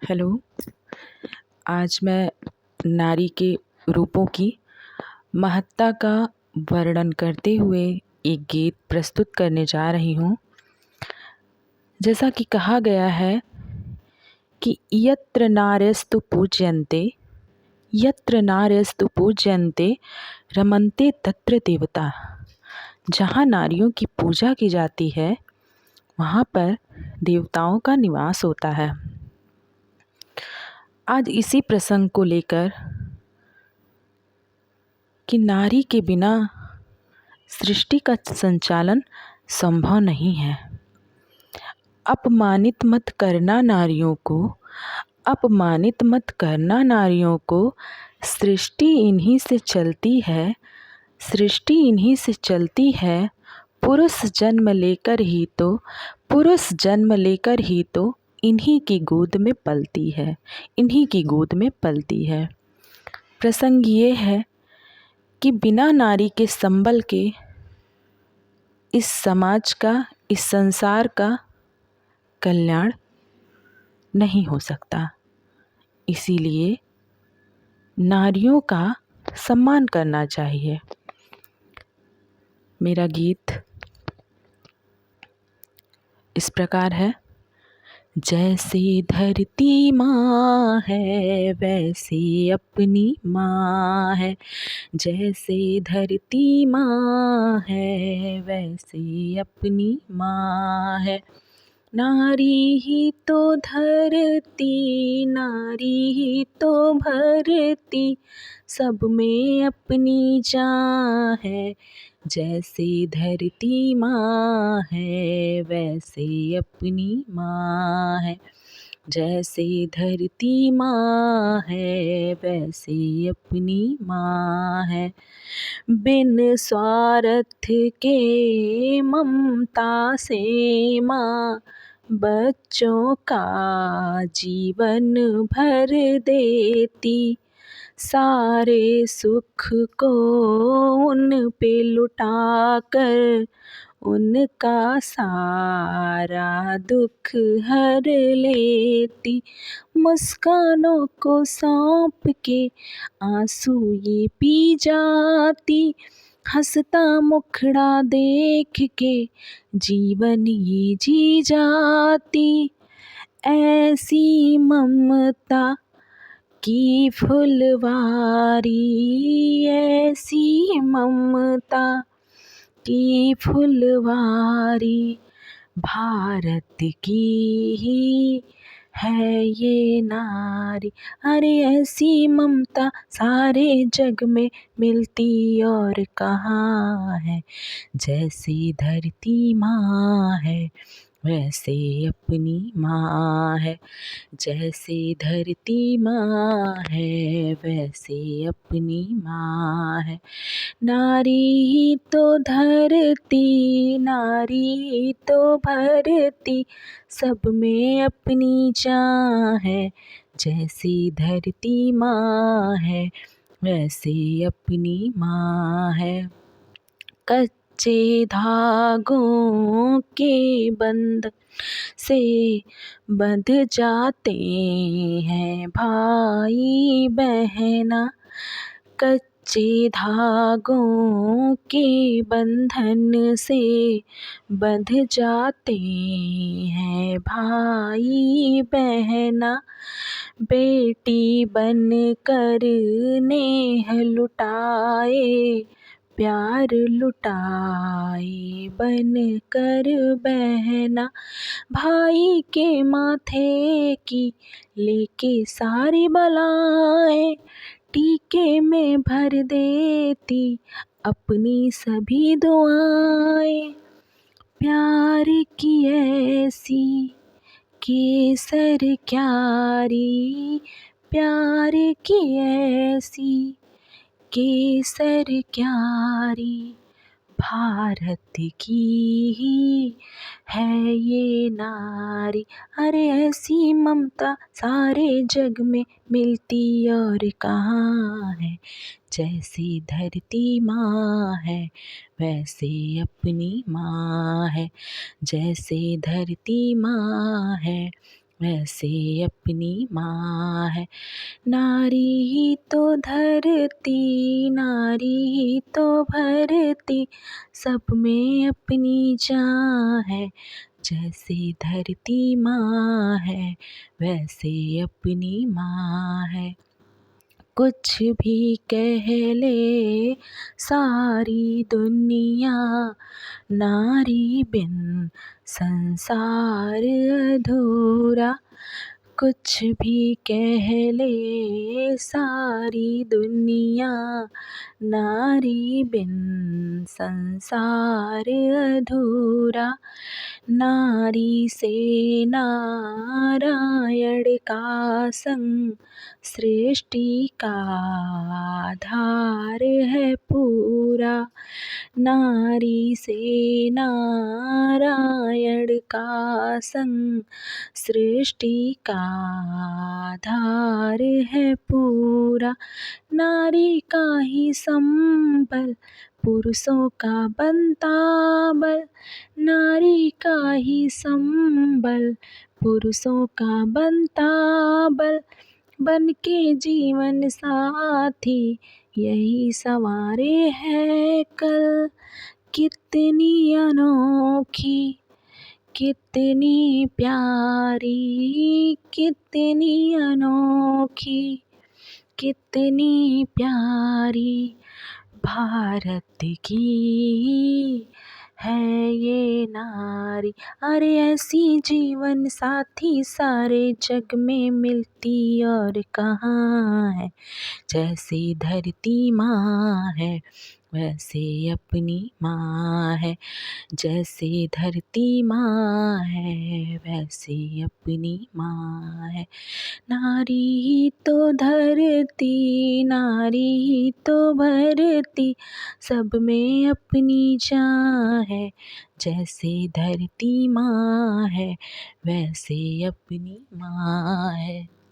Hello. आज मैं नारी के रूपों की महत्ता का वर्णन करते हुए एक गीत प्रस्तुत करने जा रही हूँ। जैसा कि कहा गया है कि यत्र नार्यस्तु पूज्यन्ते रमन्ते तत्र देवता। जहाँ नारियों की पूजा की जाती है वहाँ पर देवताओं का निवास होता है। आज इसी प्रसंग को लेकर कि नारी के बिना सृष्टि का संचालन संभव नहीं है। अपमानित मत करना नारियों को, सृष्टि इन्हीं से चलती है। पुरुष जन्म लेकर ही तो इन्हीं की गोद में पलती है। प्रसंग ये है कि बिना नारी के संबल के इस समाज का, इस संसार का कल्याण नहीं हो सकता। इसीलिए नारियों का सम्मान करना चाहिए। मेरा गीत इस प्रकार है। जैसे धरती माँ है वैसे अपनी माँ है, जैसे धरती माँ है वैसे अपनी माँ है। नारी ही तो धरती, नारी ही तो भरती, सब में अपनी जान है। जैसे धरती माँ है वैसे अपनी माँ है, जैसे धरती माँ है वैसे अपनी माँ है। बिन स्वार्थ के ममता से माँ बच्चों का जीवन भर देती, सारे सुख को उन पे लुटा कर उनका सारा दुख हर लेती। मुस्कानों को सौंप के आंसू ये पी जाती, हंसता मुखड़ा देख के जीवन ये जी जाती। ऐसी ममता की फुलवारी, ऐसी ममता की फुलवारी, भारत की ही है ये नारी। अरे ऐसी ममता सारे जग में मिलती और कहाँ है। जैसे धरती माँ है वैसे अपनी माँ है, जैसे धरती माँ है वैसे अपनी माँ है। नारी ही तो धरती, नारी ही तो भरती, सब में अपनी जान है। जैसे धरती माँ है वैसे अपनी माँ है। कच्चे धागों के बंधन से बंध जाते हैं भाई बहना, कच्चे धागों के बंधन से बंध जाते हैं भाई बहना। बेटी बन कर नेह लुटाए, प्यार लुटाए बन कर बहना। भाई के माथे की लेके सारी बलाएं, टीके में भर देती अपनी सभी दुआएं। प्यार की ऐसी केसर क्यारी, प्यार की ऐसी केसर क्यारी, भारत की ही है ये नारी। अरे ऐसी ममता सारे जग में मिलती और कहाँ है। जैसे धरती माँ है वैसे अपनी माँ है, जैसे धरती माँ है वैसे अपनी माँ है। नारी ही तो धरती, नारी ही तो भरती, सब में अपनी जान है। जैसे धरती माँ है, वैसे अपनी माँ है। कुछ भी कह ले सारी दुनिया, नारी बिन संसार अधूरा। कुछ भी कह ले सारी दुनिया, नारी बिन संसार अधूरा। नारी से नारायण का संग, सृष्टि का आधार है पूरा। नारी से नारायण का संग, सृष्टि का आधार है पूरा। नारी का ही संबल, पुरुषों का बनता बल। नारी का ही संबल, पुरुषों का बनता बल। बन के जीवन साथी यही संवारे है कल। कितनी अनोखी, कितनी प्यारी, कितनी अनोखी, कितनी प्यारी भारत की है ये नारी। अरे ऐसी जीवन साथी सारे जग में मिलती और कहाँ है। जैसे धरती माँ है, वैसे अपनी माँ है। जैसे धरती माँ है, वैसे अपनी माँ है। नारी ही तो धरती, नारी ही तो भरती, सब में अपनी जान है। जैसे धरती माँ है, वैसे अपनी माँ है।